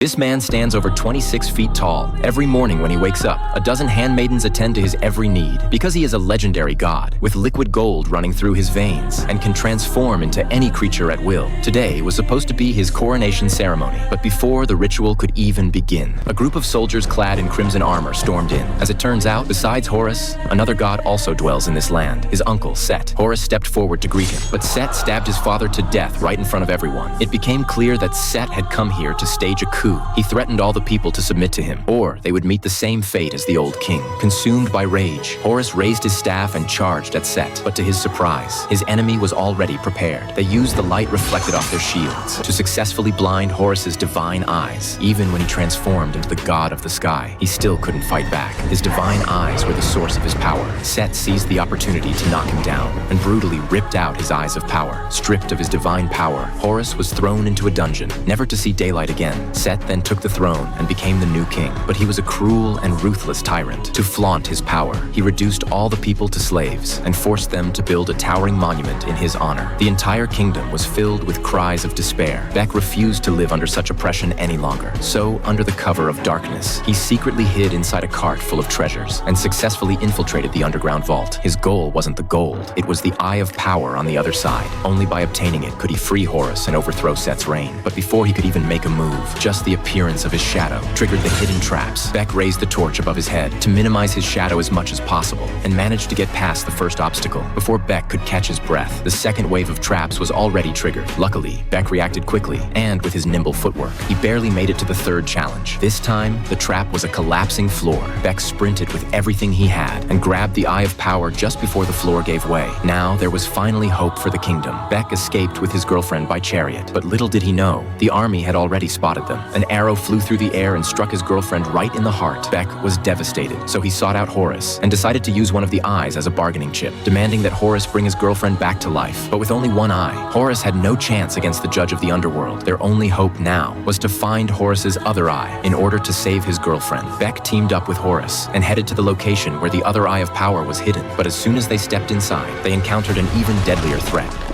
This man stands over 26 feet tall. Every morning when he wakes up, a dozen handmaidens attend to his every need. Because he is a legendary god, with liquid gold running through his veins, and can transform into any creature at will. Today was supposed to be his coronation ceremony, but before the ritual could even begin, a group of soldiers clad in crimson armor stormed in. As it turns out, besides Horus, another god also dwells in this land, his uncle, Set. Horus stepped forward to greet him, but Set stabbed his father to death right in front of everyone. It became clear that Set had come here to stage a coup. He threatened all the people to submit to him, or they would meet the same fate as the old king. Consumed by rage, Horus raised his staff and charged at Set. But to his surprise, his enemy was already prepared. They used the light reflected off their shields to successfully blind Horus's divine eyes. Even when he transformed into the god of the sky, he still couldn't fight back. His divine eyes were the source of his power. Set seized the opportunity to knock him down and brutally ripped out his eyes of power. Stripped of his divine power, Horus was thrown into a dungeon, never to see daylight again. Set then took the throne and became the new king. But he was a cruel and ruthless tyrant. To flaunt his power, he reduced all the people to slaves and forced them to build a towering monument in his honor. The entire kingdom was filled with cries of despair. Bek refused to live under such oppression any longer. So, under the cover of darkness, he secretly hid inside a cart full of treasures and successfully infiltrated the underground vault. His goal wasn't the gold, it was the Eye of Power on the other side. Only by obtaining it could he free Horus and overthrow Set's reign. But before he could even make a move, just the appearance of his shadow triggered the hidden traps. Bek raised the torch above his head to minimize his shadow as much as possible and managed to get past the first obstacle. Before Bek could catch his breath, the second wave of traps was already triggered. Luckily, Bek reacted quickly, and with his nimble footwork, he barely made it to the third challenge. This time, the trap was a collapsing floor. Bek sprinted with everything he had and grabbed the Eye of Power just before the floor gave way. Now, there was finally hope for the kingdom. Bek escaped with his girlfriend by chariot, but little did he know, the army had already spotted them. An arrow flew through the air and struck his girlfriend right in the heart. Bek was devastated, so he sought out Horus and decided to use one of the eyes as a bargaining chip, demanding that Horus bring his girlfriend back to life. But with only one eye, Horus had no chance against the judge of the underworld. Their only hope now was to find Horus's other eye in order to save his girlfriend. Bek teamed up with Horus and headed to the location where the other Eye of Power was hidden. But as soon as they stepped inside, they encountered an even deadlier threat.